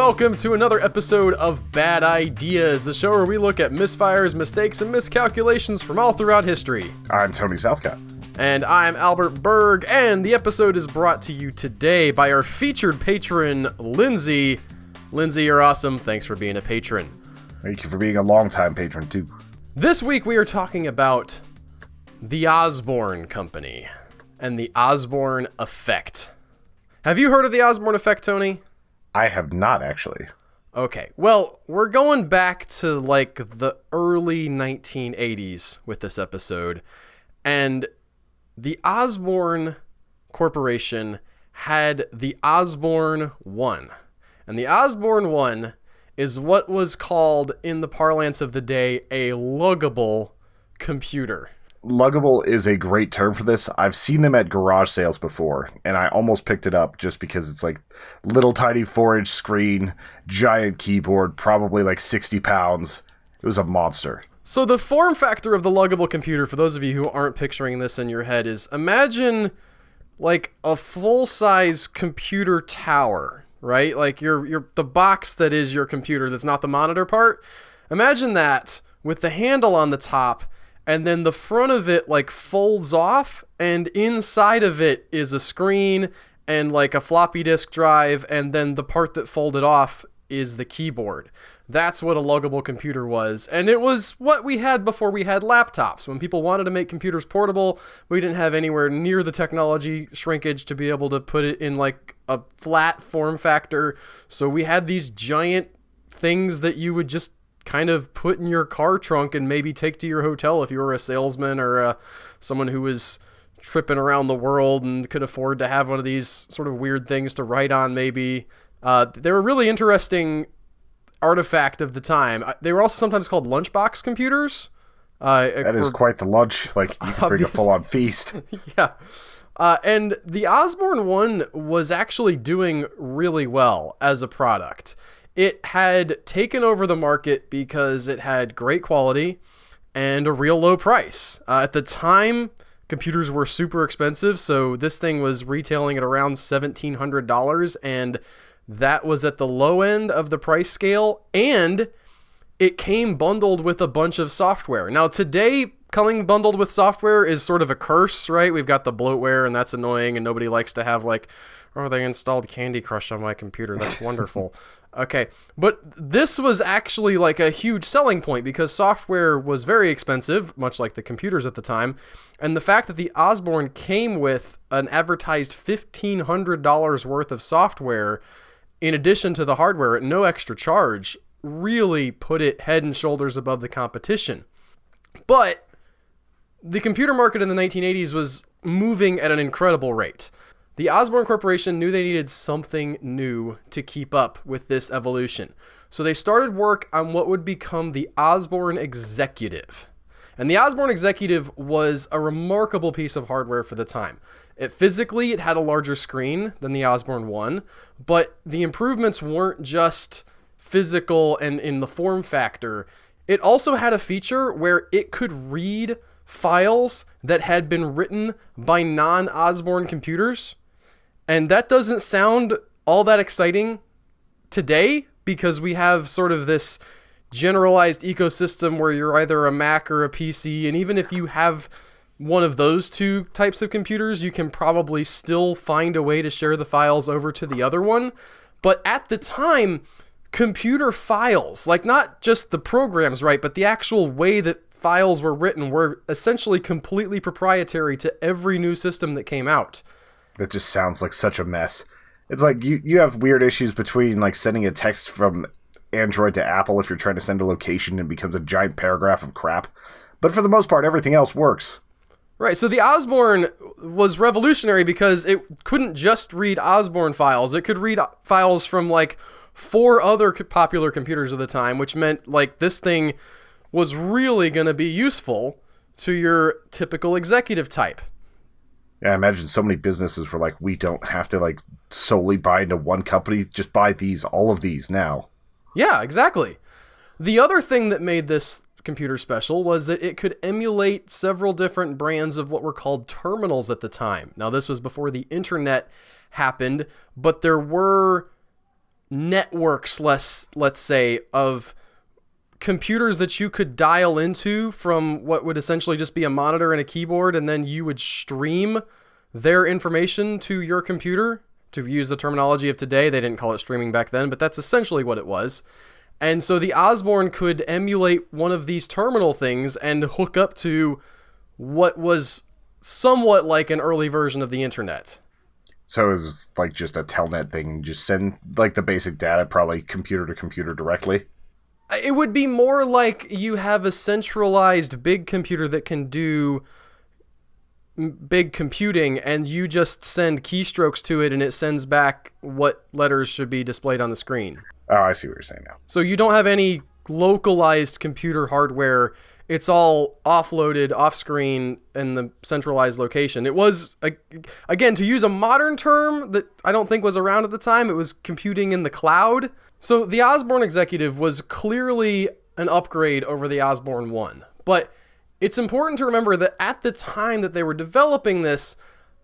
welcome to another episode of Bad Ideas, the show where we look at misfires, mistakes, and miscalculations from all throughout history. I'm Tony Southcott. And I'm Albert Berg, and the episode is brought to you today by our featured patron, Lindsay. Lindsay, you're awesome. Thanks for being a patron. Thank you for being a longtime patron, too. This week we are talking about the Osborne Company and the Osborne Effect. Have you heard of the Osborne Effect, Tony? I have not, actually. Okay, well, we're going back to like the early 1980s with this episode, and the Osborne Corporation had the Osborne One. And the Osborne One is what was called, in the parlance of the day, a luggable computer. Luggable is a great term for this. I've seen them at garage sales before, and I almost picked it up just because it's like little tiny 4-inch screen, giant keyboard, probably like 60 pounds. It was a monster. So the form factor of the luggable computer, for those of you who aren't picturing this in your head, is imagine like a full-size computer tower, right? Like the box that is your computer that's not the monitor part. Imagine that with the handle on the top, and then the front of it like folds off, and inside of it is a screen and like a floppy disk drive, and then the part that folded off is the keyboard. That's what a luggable computer was, and it was what we had before we had laptops. When people wanted to make computers portable, we didn't have anywhere near the technology shrinkage to be able to put it in like a flat form factor, so we had these giant things that you would just kind of put in your car trunk and maybe take to your hotel if you were a salesman or someone who was tripping around the world and could afford to have one of these sort of weird things to write on maybe. They were really interesting artifact of the time. They were also sometimes called lunchbox computers. That is quite the lunch. Like, you could bring a full-on feast. Yeah. And the Osborne One was actually doing really well as a product. It had taken over the market because it had great quality and a real low price. At the time, computers were super expensive, so this thing was retailing at around $1,700, and that was at the low end of the price scale, and it came bundled with a bunch of software. Now, today, coming bundled with software is sort of a curse, right? We've got the bloatware, and that's annoying, and nobody likes to have like, oh, they installed Candy Crush on my computer. That's wonderful. Okay, but this was actually like a huge selling point because software was very expensive, much like the computers at the time, and the fact that the Osborne came with an advertised $1,500 worth of software in addition to the hardware at no extra charge really put it head and shoulders above the competition. But the computer market in the 1980s was moving at an incredible rate. The Osborne Corporation knew they needed something new to keep up with this evolution. So they started work on what would become the Osborne Executive. And the Osborne Executive was a remarkable piece of hardware for the time. Physically, it had a larger screen than the Osborne One, but the improvements weren't just physical and in the form factor. It also had a feature where it could read files that had been written by non-Osborne computers. And that doesn't sound all that exciting today because we have sort of this generalized ecosystem where you're either a Mac or a PC. And even if you have one of those two types of computers, you can probably still find a way to share the files over to the other one. But at the time, computer files, like not just the programs, right, but the actual way that files were written were essentially completely proprietary to every new system that came out. That just sounds like such a mess. It's like you have weird issues between like sending a text from Android to Apple if you're trying to send a location and it becomes a giant paragraph of crap. But for the most part, everything else works. Right, so the Osborne was revolutionary because it couldn't just read Osborne files. It could read files from like 4 other popular computers of the time, which meant like this thing was really going to be useful to your typical executive type. Yeah, I imagine so many businesses were like, we don't have to like solely buy into one company, just buy all of these now. Yeah, exactly. The other thing that made this computer special was that it could emulate several different brands of what were called terminals at the time. Now, this was before the internet happened, but there were networks, let's say, of computers that you could dial into from what would essentially just be a monitor and a keyboard, and then you would stream their information to your computer. To use the terminology of today, they didn't call it streaming back then, but that's essentially what it was. And so the Osborne could emulate one of these terminal things and hook up to what was somewhat like an early version of the internet. So it was like just a telnet thing, just send like the basic data, probably computer to computer directly. It would be more like you have a centralized big computer that can do big computing, and you just send keystrokes to it and it sends back what letters should be displayed on the screen. Oh, I see what you're saying now. So you don't have any localized computer hardware. It's all offloaded off screen in the centralized location. It was, again, to use a modern term that I don't think was around at the time, it was computing in the cloud. So the Osborne Executive was clearly an upgrade over the Osborne 1. But it's important to remember that at the time that they were developing this,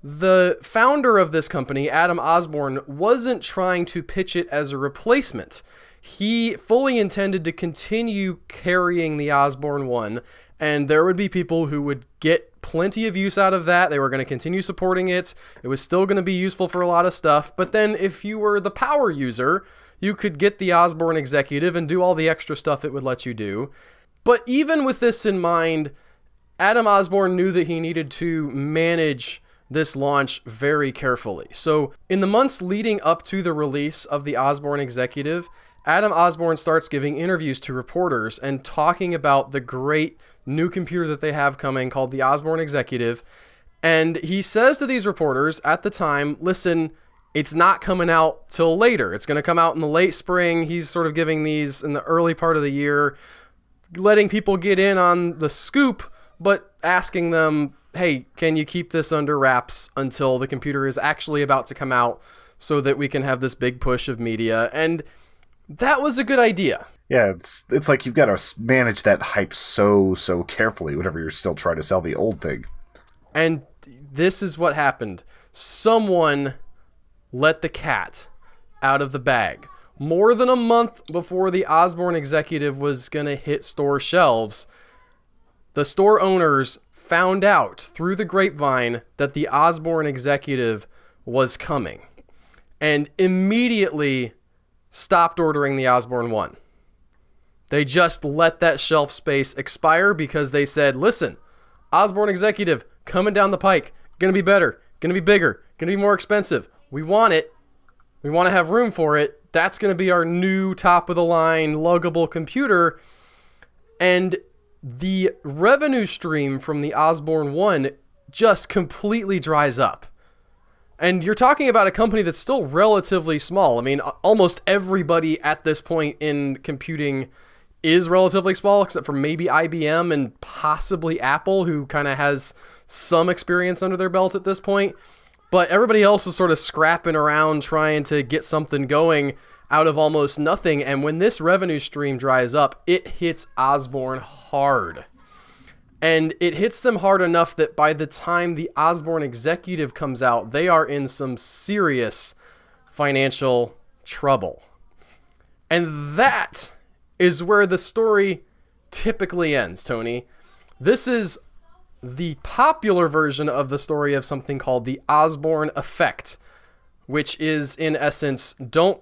the founder of this company, Adam Osborne, wasn't trying to pitch it as a replacement. He fully intended to continue carrying the Osborne 1, and there would be people who would get plenty of use out of that. They were going to continue supporting it. It was still going to be useful for a lot of stuff. But then if you were the power user, you could get the Osborne Executive and do all the extra stuff it would let you do. But even with this in mind, Adam Osborne knew that he needed to manage this launch very carefully. So in the months leading up to the release of the Osborne Executive, Adam Osborne starts giving interviews to reporters and talking about the great new computer that they have coming called the Osborne Executive. And he says to these reporters at the time, listen, it's not coming out till later. It's going to come out in the late spring. He's sort of giving these in the early part of the year, letting people get in on the scoop, but asking them, hey, can you keep this under wraps until the computer is actually about to come out so that we can have this big push of media? And that was a good idea. Yeah, it's like you've got to manage that hype so carefully whenever you're still trying to sell the old thing. And this is what happened. Someone let the cat out of the bag. More than a month before the Osborne Executive was going to hit store shelves, the store owners found out through the grapevine that the Osborne Executive was coming and immediately stopped ordering the Osborne 1. They just let that shelf space expire because they said, listen, Osborne Executive coming down the pike, gonna be better, gonna be bigger, gonna be more expensive. We want it. We want to have room for it. That's gonna be our new top of the line luggable computer. And the revenue stream from the Osborne 1 just completely dries up. And you're talking about a company that's still relatively small. I mean, almost everybody at this point in computing is relatively small, except for maybe IBM and possibly Apple, who kind of has some experience under their belt at this point. But everybody else is sort of scrapping around trying to get something going out of almost nothing. And when this revenue stream dries up, it hits Osborne hard. And it hits them hard enough that by the time the Osborne Executive comes out, they are in some serious financial trouble. And that is where the story typically ends, Tony. This is the popular version of the story of something called the Osborne Effect, which is, in essence, don't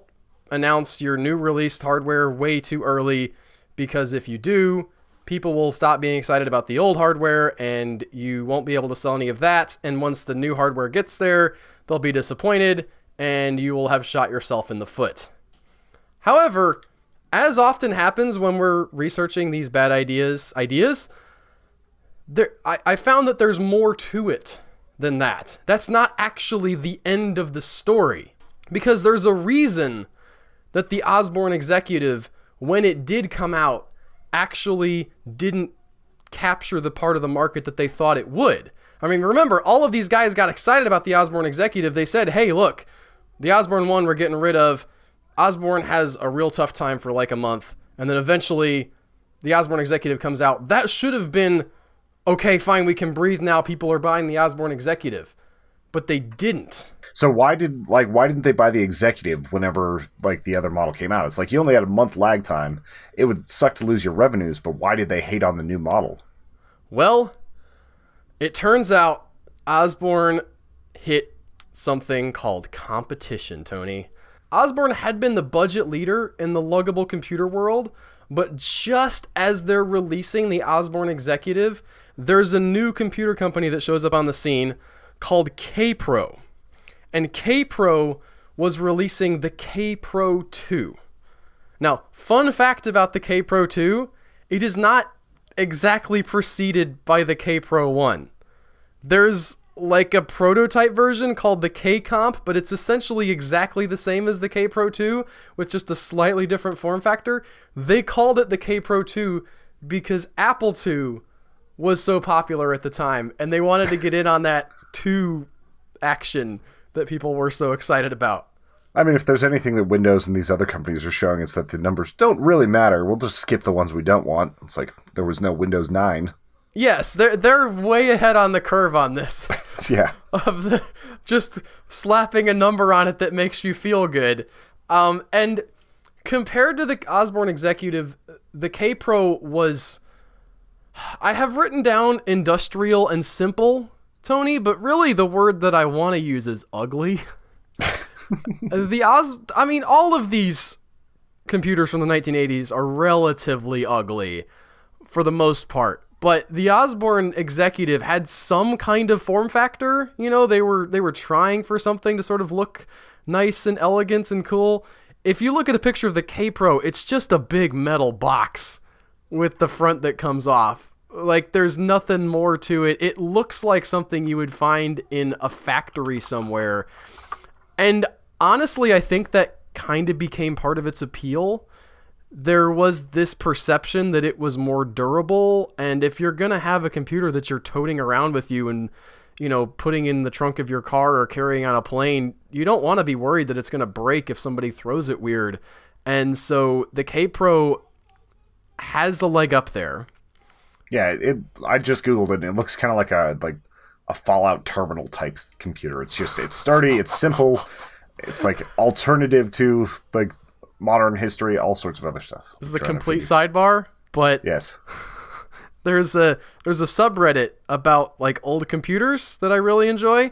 announce your new released hardware way too early, because if you do, people will stop being excited about the old hardware and you won't be able to sell any of that. And once the new hardware gets there, they'll be disappointed and you will have shot yourself in the foot. However, as often happens when we're researching these bad ideas, I found that there's more to it than that. That's not actually the end of the story, because there's a reason that the Osborne Executive, when it did come out, actually didn't capture the part of the market that they thought it would. I mean, remember, all of these guys got excited about the Osborne Executive. They said, hey, look, the Osborne 1 we're getting rid of. Osborne has a real tough time for like a month. And then eventually the Osborne Executive comes out. That should have been, okay, fine, we can breathe now. People are buying the Osborne Executive. but they didn't. So why didn't they buy the executive whenever like the other model came out? It's like you only had a month lag time. It would suck to lose your revenues, but why did they hate on the new model? Well, it turns out Osborne hit something called competition, Tony. Osborne had been the budget leader in the luggable computer world, but just as they're releasing the Osborne Executive, there's a new computer company that shows up on the scene called K-Pro. And K-Pro was releasing the K-Pro 2. Now, fun fact about the K-Pro 2, it is not exactly preceded by the K-Pro 1. There's like a prototype version called the K-Comp, but it's essentially exactly the same as the K-Pro 2 with just a slightly different form factor. They called it the K-Pro 2 because Apple II was so popular at the time, and they wanted to get in on that 2 action that people were so excited about. I mean, if there's anything that Windows and these other companies are showing, it's that the numbers don't really matter. We'll just skip the ones we don't want. It's like there was no Windows 9. Yes, they're way ahead on the curve on this. Yeah. Of just slapping a number on it that makes you feel good. And compared to the Osborne Executive, the K-Pro was... I have written down industrial and simple, Tony, but really the word that I want to use is ugly. All of these computers from the 1980s are relatively ugly for the most part. But the Osborne Executive had some kind of form factor. You know, they were trying for something to sort of look nice and elegant and cool. If you look at a picture of the K-Pro, it's just a big metal box with the front that comes off. Like, there's nothing more to it. It looks like something you would find in a factory somewhere. And honestly, I think that kind of became part of its appeal. There was this perception that it was more durable, and if you're going to have a computer that you're toting around with you and, you know, putting in the trunk of your car or carrying on a plane, you don't want to be worried that it's going to break if somebody throws it weird. And so the K-Pro has the leg up there. Yeah, I just Googled it, and it looks kind of like a Fallout terminal type computer. It's sturdy, it's simple, it's like alternative to like modern history, all sorts of other stuff. This is a complete sidebar, but yes, there's a subreddit about like old computers that I really enjoy.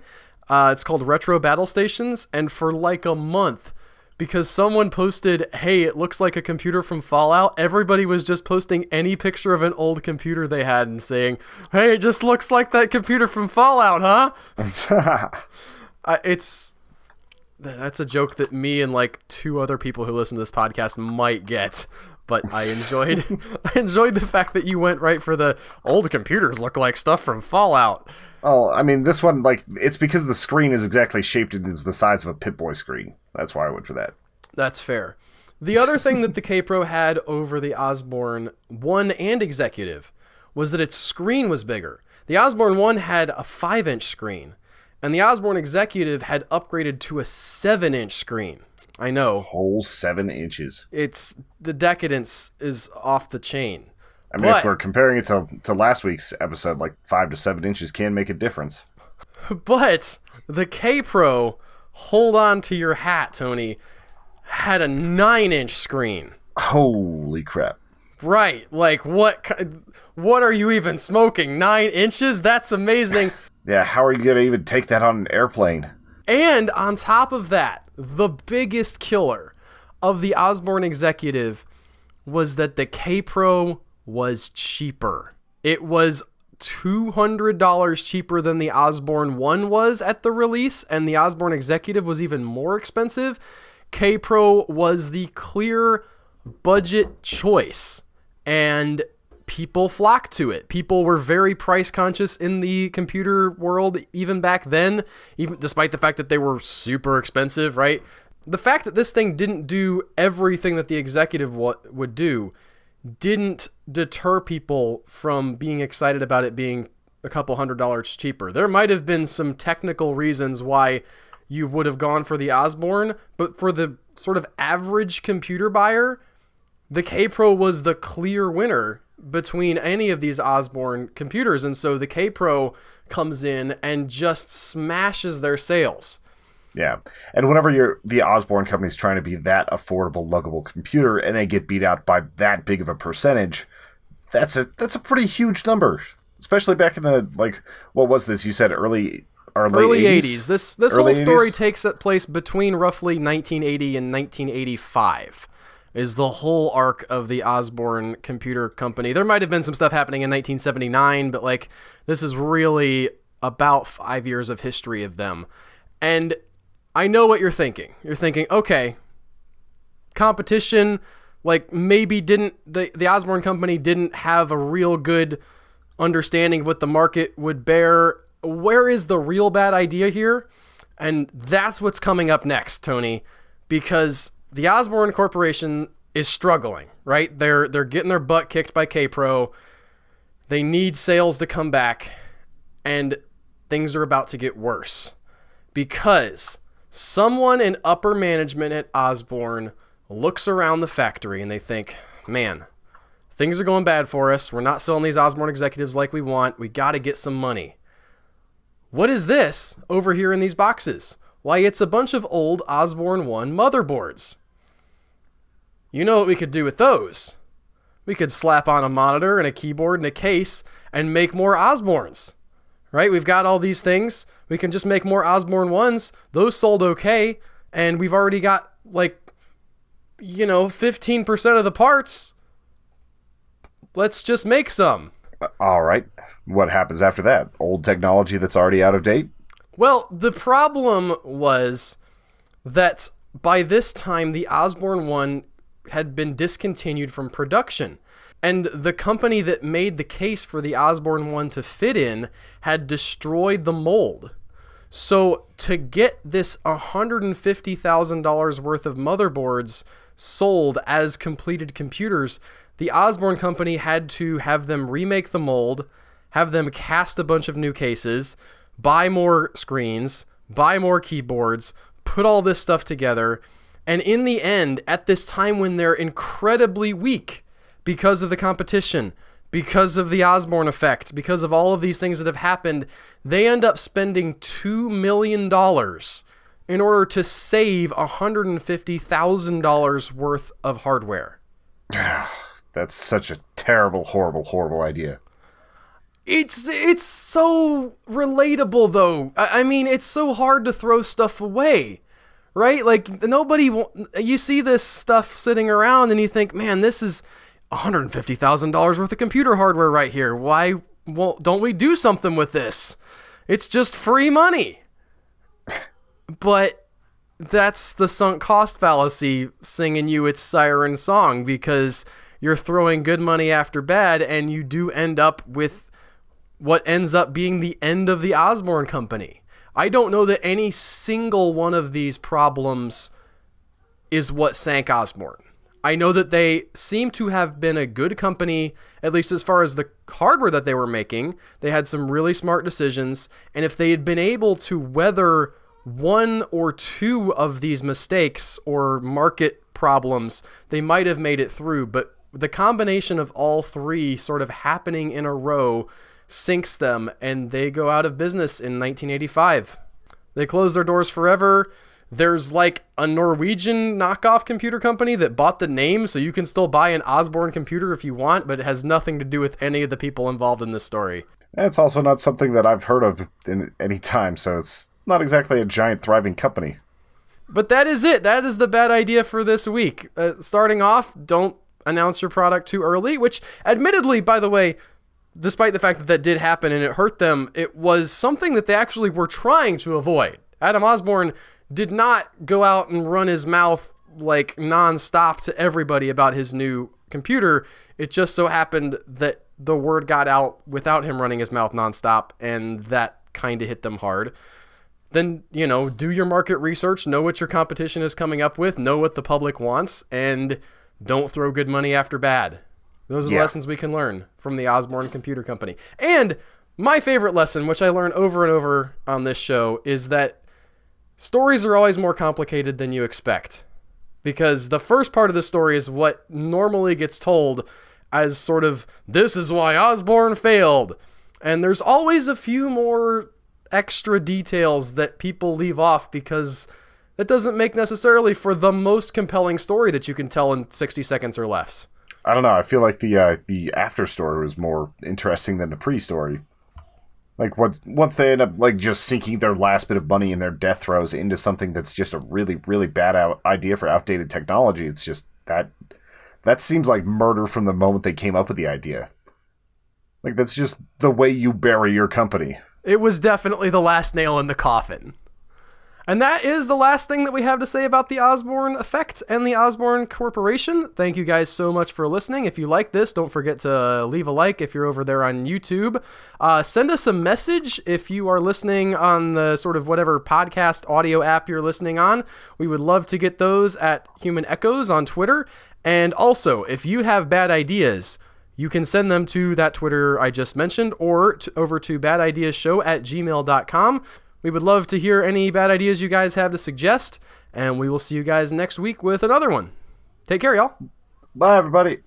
It's called Retro Battle Stations, and for like a month, because someone posted, hey, it looks like a computer from Fallout, everybody was just posting any picture of an old computer they had and saying, hey, it just looks like that computer from Fallout, huh? That's a joke that me and like 2 other people who listen to this podcast might get, but I enjoyed the fact that you went right for the old computers look like stuff from Fallout. Oh, I mean, this one, like, it's because the screen is exactly shaped as the size of a Pip-Boy screen. That's why I went for that. That's fair. The other thing that the K-Pro had over the Osborne 1 and Executive was that its screen was bigger. The Osborne 1 had a 5-inch screen, and the Osborne Executive had upgraded to a 7-inch screen. I know. Whole 7 inches. The decadence is off the chain. I mean, if we're comparing it to last week's episode, like 5 to 7 inches can make a difference. But the K-Pro, hold on to your hat, Tony, had a 9-inch screen. Holy crap. Right. Like, what are you even smoking? 9 inches? That's amazing. Yeah, how are you going to even take that on an airplane? And on top of that, the biggest killer of the Osborne Executive was that the K-Pro was cheaper. It was $200 cheaper than the Osborne 1 was at the release, and the Osborne Executive was even more expensive. K-Pro was the clear budget choice, and people flocked to it. People were very price conscious in the computer world even back then, even despite the fact that they were super expensive, right? The fact that this thing didn't do everything that the Executive would do didn't deter people from being excited about it being a couple $100 cheaper. There might have been some technical reasons why you would have gone for the Osborne, but for the sort of average computer buyer, the K-Pro was the clear winner between any of these Osborne computers. And so the K-Pro comes in and just smashes their sales. Yeah. And whenever the Osborne company's trying to be that affordable, luggable computer and they get beat out by that big of a percentage, that's a pretty huge number. Especially back in the, like, what was this? You said early 80s. This whole story 80s? takes place between roughly 1980 and 1985. Is the whole arc of the Osborne Computer Company. There might have been some stuff happening in 1979, but like this is really about 5 years of history of them. And I know what you're thinking. You're thinking, okay, competition, like maybe the Osborne Company didn't have a real good understanding of what the market would bear. Where is the real bad idea here? And that's what's coming up next, Tony, because the Osborne Corporation is struggling, right? They're getting their butt kicked by K-Pro. They need sales to come back, and things are about to get worse because someone in upper management at Osborne looks around the factory and they think, man, things are going bad for us. We're not selling these Osborne executives like we want. We got to get some money. What is this over here in these boxes? Why, it's a bunch of old Osborne 1 motherboards. You know what we could do with those? We could slap on a monitor and a keyboard and a case and make more Osbornes, right? We've got all these things. We can just make more Osborne 1s. Those sold okay. And we've already got 15% of the parts. Let's just make some. All right. What happens after that? Old technology that's already out of date? Well, the problem was that by this time, the Osborne 1 had been discontinued from production. And the company that made the case for the Osborne 1 to fit in had destroyed the mold. So to get this $150,000 worth of motherboards sold as completed computers, the Osborne company had to have them remake the mold, have them cast a bunch of new cases, buy more screens, buy more keyboards, put all this stuff together. And in the end, at this time when they're incredibly weak because of the competition, because of the Osborne Effect, because of all of these things that have happened, they end up spending $2 million in order to save $150,000 worth of hardware. That's such a terrible, horrible, horrible idea. It's so relatable, though. I mean, it's so hard to throw stuff away. Right? Like, you see this stuff sitting around and you think, man, this is $150,000 worth of computer hardware right here. Why don't we do something with this? It's just free money. But that's the sunk cost fallacy singing you its siren song, because you're throwing good money after bad and you do end up with what ends up being the end of the Osborne Company. I don't know that any single one of these problems is what sank Osborne. I know that they seem to have been a good company, at least as far as the hardware that they were making. They had some really smart decisions, and if they had been able to weather one or two of these mistakes or market problems, they might have made it through. But the combination of all three sort of happening in a row sinks them, and they go out of business in 1985. They close their doors forever. There's like a Norwegian knockoff computer company that bought the name, so you can still buy an Osborne computer if you want, but it has nothing to do with any of the people involved in this story. It's also not something that I've heard of in any time, so it's not exactly a giant thriving company. But that is it. That is the bad idea for this week. Starting off, don't announce your product too early, which admittedly, by the way, despite the fact that that did happen and it hurt them, it was something that they actually were trying to avoid. Adam Osborne did not go out and run his mouth like nonstop to everybody about his new computer. It just so happened that the word got out without him running his mouth nonstop, and that kind of hit them hard. Then, do your market research, know what your competition is coming up with, know what the public wants, and don't throw good money after bad. Those are the lessons we can learn from the Osborne Computer Company. And my favorite lesson, which I learn over and over on this show, is that stories are always more complicated than you expect. Because the first part of the story is what normally gets told as sort of, this is why Osborne failed. And there's always a few more extra details that people leave off because that doesn't make necessarily for the most compelling story that you can tell in 60 seconds or less. I don't know. I feel like the after story was more interesting than the pre-story. Like once they end up like just sinking their last bit of money in their death throes into something that's just a really, really bad idea for outdated technology, it's just that seems like murder from the moment they came up with the idea. Like, that's just the way you bury your company. It was definitely the last nail in the coffin. And that is the last thing that we have to say about the Osborne Effect and the Osborne Corporation. Thank you guys so much for listening. If you like this, don't forget to leave a like if you're over there on YouTube. Send us a message if you are listening on the sort of whatever podcast audio app you're listening on. We would love to get those at Human Echoes on Twitter. And also, if you have bad ideas, you can send them to that Twitter I just mentioned or over to badideasshow@gmail.com. We would love to hear any bad ideas you guys have to suggest, and we will see you guys next week with another one. Take care, y'all. Bye, everybody.